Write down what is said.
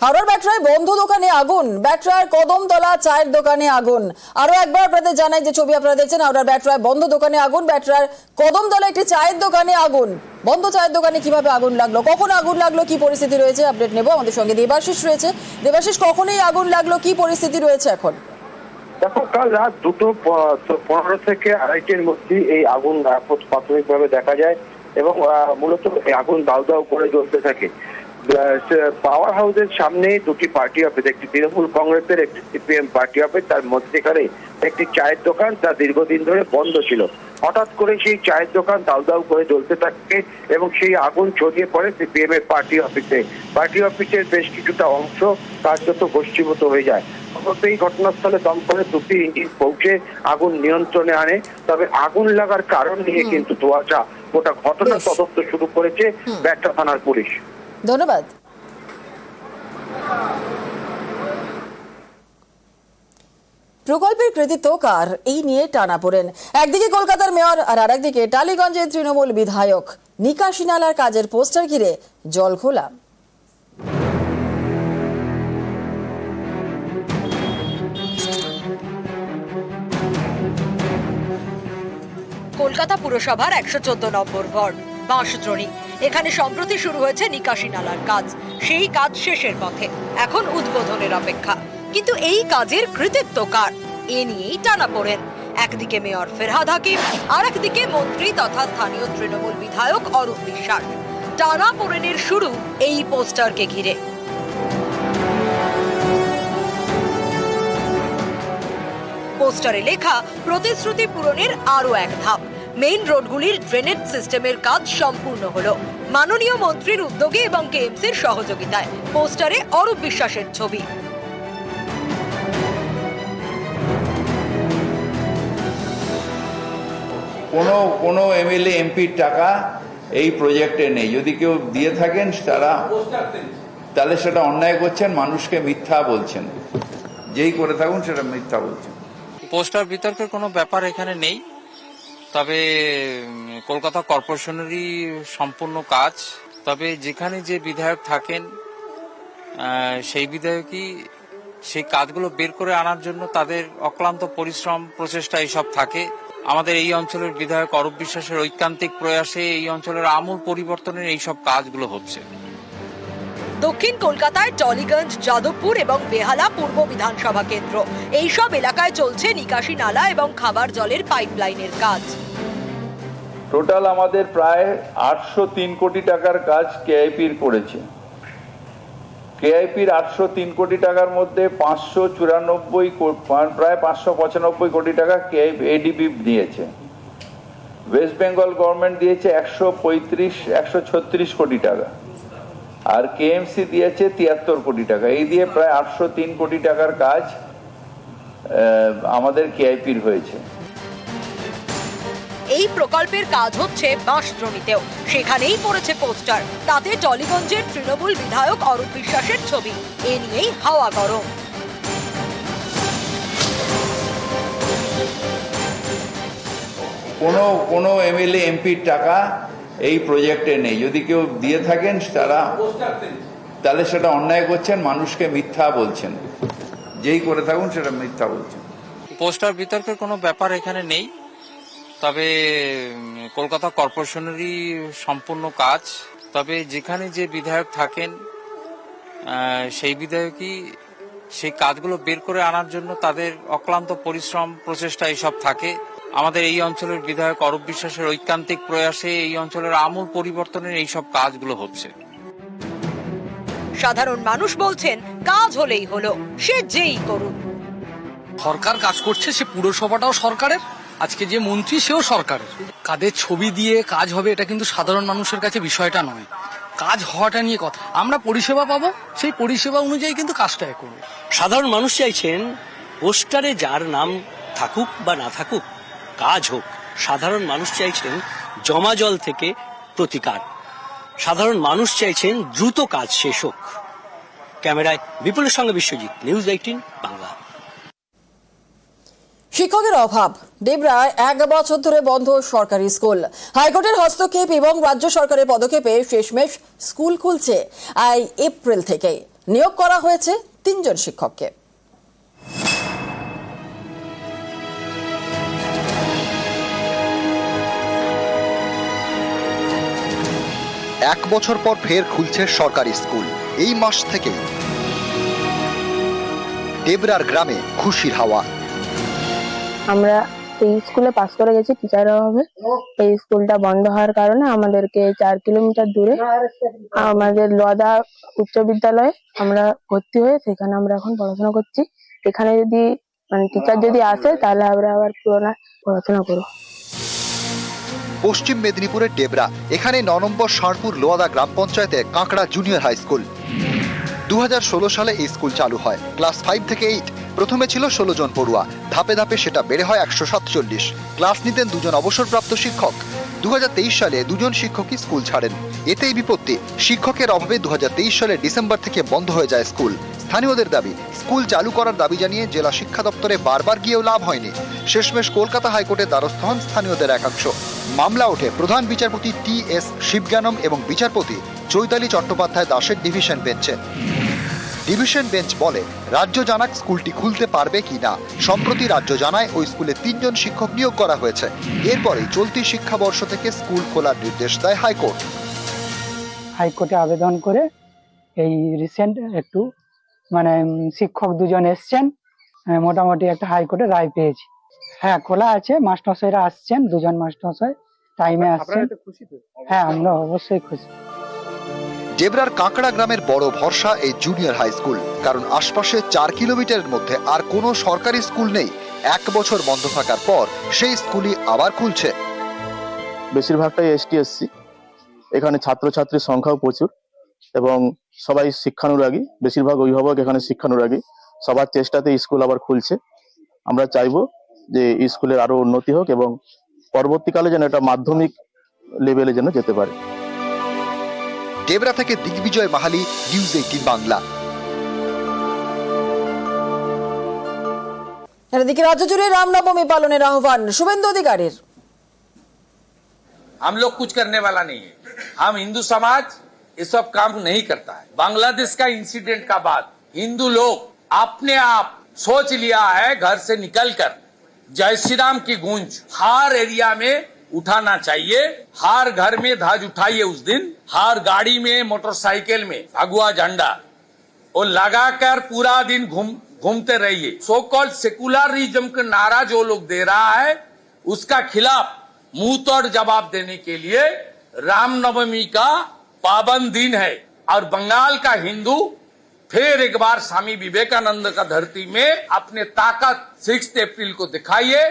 হাওড়ার ব্যাটরায় বন্ধ দোকানে আগুন, ব্যাটরার কদমতলা চায়ের দোকানে আগুন। আরো একবার আপনাদের জানাই যে ছবি আপনারা দেখছেন, হাওড়ার ব্যাটরায় বন্ধ দোকানে আগুন, ব্যাটরার কদমতলা একটি চায়ের দোকানে আগুন। বন্ধ চায়ের দোকানে কিভাবে আগুন লাগলো, কখন আগুন লাগলো, কি পরিস্থিতি রয়েছে আপডেট নেব। আমাদের সঙ্গে দেবাশিস রয়েছে। দেবাশিস, কখনই আগুন লাগলো, কি পরিস্থিতি রয়েছে এখন? দেখো, কাল রাত 2:15 থেকে 2:30-এর মধ্যে এই আগুন প্রাথমিকভাবে দেখা যায় এবং মূলত এই আগুন দাউ দাউ করে জ্বলতে থাকে। পাওয়ার হাউসের সামনে দুটি পার্টি অফিস, একটি তৃণমূল কংগ্রেসের, একটি সিপিএম পার্টি অফিস, তার মধ্যেখানে একটি চায়ের দোকান, যা দীর্ঘদিন ধরে বন্ধ ছিল। হঠাৎ করে সেই চায়ের দোকান দাউ দাউ করে জ্বলতে থাকে এবং সেই আগুন ছড়িয়ে পড়ে সিপিএম এর পার্টি অফিসে। পার্টি অফিসের বেশ কিছুটা অংশ কার্যত ভস্মীভূত হয়ে যায়। এই ঘটনাস্থলে দমকলের দুটি ইঞ্জিন পৌঁছে আগুন নিয়ন্ত্রণে আনে। তবে আগুন লাগার কারণ নিয়ে কিন্তু ধোঁয়াশা। গোটা ঘটনা তদন্ত শুরু করেছে ব্যাটরা থানার পুলিশ। ধন্যবাদ। প্রকল্পের কৃতিত্ব কার, এই নিয়ে টানাপোড়েন। একদিকে কলকাতার মেয়র আর আরেকদিকে টালিগঞ্জের তৃণমূল বিধায়ক। নিকাশি নালার কাজের পোস্টার ঘিরে জলঘোলা। কলকাতা পুরসভার 114 নম্বর ওয়ার্ড বাঁশদ্রোণী, এখানে সম্প্রতি শুরু হয়েছে নিকাশি নালার কাজ। সেই কাজ শেষের পথে, এখন উদ্বোধনের অপেক্ষা। কিন্তু এই কাজের কৃতিত্ব কার, এ নিয়েই টানাপোড়েন। একদিকে মেয়র ফেরহাদ হাকিম, আর একদিকে মন্ত্রী তথা স্থানীয় তৃণমূল বিধায়ক অরূপ বিশ্বাস। টানাপোড়েনের শুরু এই পোস্টারকে ঘিরে। পোস্টারে লেখা প্রতিশ্রুতি পূরণের আরো এক ধাপ। মেইন রোডগুলির ড্রেনেজ সিস্টেমের কাজ সম্পূর্ণ হলো মাননীয় মন্ত্রীর উদ্যোগে এবং কেএমসির সহযোগিতায়। পোস্টারে অরূপ বিশ্বাসের ছবি। কোনো এমএলএ এমপির টাকা এই প্রজেক্টে নেই। যদি কেউ দিয়ে থাকেন তাহলে সেটা অন্যায় করছেন, মানুষকে মিথ্যা বলছেন। যেই করে থাকুন সেটা মিথ্যা বলছেন। পোস্টার বিতর্কের কোনো ব্যাপার এখানে নেই, তবে কলকাতা কর্পোরেশনেরই সম্পূর্ণ কাজ। তবে যেখানে যে বিধায়ক থাকেন সেই বিধায়কই সেই কাজগুলো বের করে আনার জন্য তাদের অক্লান্ত পরিশ্রম প্রচেষ্টা এইসব থাকে। আমাদের এই অঞ্চলের বিধায়ক অরূপ বিশ্বাসের ঐকান্তিক প্রয়াসে এই অঞ্চলের আমূল পরিবর্তনের এইসব কাজগুলো হচ্ছে। দক্ষিণ কলকাতায় টলিগঞ্জ, যাদবপুর এবং বেহালা পূর্ব বিধানসভা কেন্দ্র, এইসব এলাকায় চলছে নিকাশি নালা এবং খাবার জলের পাইপলাইনের কাজ। টোটাল আমাদের প্রায় 803 কোটি টাকার কাজ কেআইপির করেছে। কেআইপির 803 কোটি টাকার মধ্যে 594 প্রায় 595 কোটি টাকা এডিবি দিয়েছে। ওয়েস্ট বেঙ্গল গভর্নমেন্ট দিয়েছে 136 কোটি টাকা, আর কেএমসি দিয়েছে 73 কোটি টাকা। এই দিয়ে প্রায় 803 কোটি টাকার কাজ আমাদের কেআইপির হয়েছে। এই প্রকল্পের কাজ হচ্ছে বাঁশদ্রোণীতেও, সেখানেই পড়েছে পোস্টার। তাতে টলিগঞ্জের তৃণমূল বিধায়ক অরূপ বিশ্বাসের ছবি। এ নিয়েই হাওয়া গরম। কোনো এমএলএ এমপির টাকা এই প্রজেক্টে নেই। যদি কেউ দিয়ে থাকেন তাহলে সেটা অন্যায় করছেন, মানুষকে মিথ্যা বলছেন। যেই করে থাকুন সেটা মিথ্যা বলছেন। পোস্টার বিতর্কের কোনো ব্যাপার এখানে নেই, তবে কলকাতা কর্পোরেশনেরই সম্পূর্ণ কাজ। তবে যেখানে যে বিধায়ক থাকেন সেই বিধায়কই সেই কাজগুলো বের করে আনার জন্য তাদের অক্লান্ত পরিশ্রম প্রচেষ্টা এইসব থাকে। আমাদের এই অঞ্চলের বিধায়ক অরূপ বিশ্বাসের ঐকান্তিক প্রয়াসে এই অঞ্চলের আমূল পরিবর্তনের এইসব কাজগুলো হচ্ছে। সাধারণ মানুষ বলছেন, কাজ হলেই হলো, সে যেই করুন। সরকার কাজ করছে, সে পুরসভাটাও সরকারের, আজকে যে মন্ত্রী সেও সরকারের। কাদের ছবি দিয়ে কাজ হবে এটা কিন্তু সাধারণ মানুষের কাছে বিষয়টা নয়, কাজ হওয়াটা নিয়ে কথা। আমরা পরিষেবা পাবো, সেই পরিষেবা অনুযায়ী কিন্তু কাজটা করবো। সাধারণ মানুষ চাইছেন পোস্টারে যার নাম থাকুক বা না থাকুক, কাজ হোক। সাধারণ মানুষ চাইছেন জমা জল থেকে প্রতিকার। সাধারণ মানুষ চাইছেন দ্রুত কাজ শেষ হোক। ক্যামেরায় বিপুলের সঙ্গে বিশ্বজিৎ, নিউজ 18 বাংলা। শিক্ষকের অভাব, ডেবরায় 1 বছর ধরে বন্ধ সরকারি স্কুল। হাইকোর্টের হস্তক্ষেপ এবং রাজ্য সরকারের পদক্ষেপে শেষমেশ স্কুল খুলছে এপ্রিল থেকে। নিয়োগ করা হয়েছে 3 জন শিক্ষককে। এক বছর পর ফের খুলছে সরকারি স্কুল। এই মাস থেকে ডেবরার গ্রামে খুশির হাওয়া। আমরা এই স্কুলে পাস করে গেছি টিচারের অভাবে। এই স্কুলটা বন্ধ হওয়ার কারণে আমাদেরকে 4 কিলোমিটার দূরে আমাদের লদা উচ্চ বিদ্যালয়ে আমরা ভর্তি হয়ে সেখানে আমরা এখন পড়াশোনা করছি। এখানে যদি টিচার যদি আসে তাহলে আমরা আবার পুরোনো পড়াশোনা করবো। পশ্চিম মেদিনীপুরের ডেবরা, এখানে 9 নম্বর ষাঁড়পুর লোয়াদা গ্রাম পঞ্চায়েতের কাঁকড়া জুনিয়র হাই স্কুল। 2016 সালে এই স্কুল চালু হয়। ক্লাস 5 থেকে 8 প্রথমে ছিল 16 জন পড়ুয়া, ধাপে ধাপে সেটা বেড়ে হয় 147। ক্লাস নিতেন 2 জন অবসরপ্রাপ্ত শিক্ষক। 2023 সালে 2 জন শিক্ষকই স্কুল ছাড়েন। এতেই বিপত্তি, শিক্ষকের অভাবে 2023 সালের ডিসেম্বর থেকে বন্ধ হয়ে যায় স্কুল। স্থানীয়দের দাবি, স্কুল চালু করার দাবি জানিয়ে জেলা শিক্ষা দপ্তরে বারবার গিয়েও লাভ হয়নি। শেষমেশ কলকাতা হাইকোর্টের দ্বারস্থ হন স্থানীয়দের একাংশ। মামলা ওঠে প্রধান বিচারপতি TS শিবজ্ঞানম এবং বিচারপতি চৈতালি চট্টোপাধ্যায় দাসের ডিভিশন বেঞ্চে। ডিভিশন বেঞ্চ বলে, রাজ্য জানাক স্কুলটি খুলতে পারবে কি না। সম্প্রতি রাজ্য জানায় ওই স্কুলে 3 জন শিক্ষক নিয়োগ করা হয়েছে। এরপরে চলতি শিক্ষাবর্ষ থেকে স্কুল খোলার নির্দেশ দেয় হাইকোর্ট। হাইকোর্টে আবেদন করে এই রিসেন্ট একটু শিক্ষক 2 জন এসছেন, মোটামুটি একটা হাইকোর্টে রায় পেয়েছি। হ্যাঁ, খোলা আছে, মাস্টারমশাইরা আসছেন, 2 জন মাস্টারমশাই টাইমে আসছেন। হ্যাঁ, আমরা অবশ্যই খুশি। ডেবরার কাঁকড়া গ্রামের বড় ভরসা এই জুনিয়র হাই স্কুল, কারণ আশপাশে 4 কিলোমিটারের মধ্যে আর কোনো সরকারি স্কুল নেই। 1 বছর বন্ধ থাকার পর সেই স্কুলই আবার খুলছে। বেশিরভাগটাই STSC, এখানে ছাত্রছাত্রীর সংখ্যাও প্রচুর এবং সবাই শিক্ষানুরাগী, বেশিরভাগ অভিভাবক এখানে শিক্ষানুরাগী। সবার চেষ্টাতে স্কুল আবার খুলছে। আমরা চাইবো যে স্কুলের আরো উন্নতি হোক এবং পরবর্তীকালে যেন এটা মাধ্যমিক লেভেলে যেন যেতে পারে। ডেবরা থেকে দিগ্বিজয় মাহালি, নিউজ 18 বাংলা। এদিকে রাজ্য জুড়ে রামনবমী পালনের আহ্বান শুভেন্দু অধিকারীর। हम लोग कुछ करने वाला नहीं है। हम हिंदू समाज ये सब काम नहीं करता है। बांग्लादेश का इंसिडेंट का बाद हिंदू लोग अपने आप सोच लिया है घर से निकलकर जय श्री राम की गूंज हर एरिया में उठाना चाहिए। हर घर में ध्वज उठाइए उस दिन, हर गाड़ी में मोटरसाइकिल में भगवा झंडा और लगाकर पूरा दिन घूमते रहिए। सो कॉल्ड सेकुलरिज्म का नारा जो लोग दे रहा है उसका खिलाफ मुंह तोड़ जवाब देने के लिए रामनवमी का पावन दिन है और बंगाल का हिंदू फिर एक बार स्वामी विवेकानंद का धरती में अपने ताकत 6 अप्रैल को दिखाइए।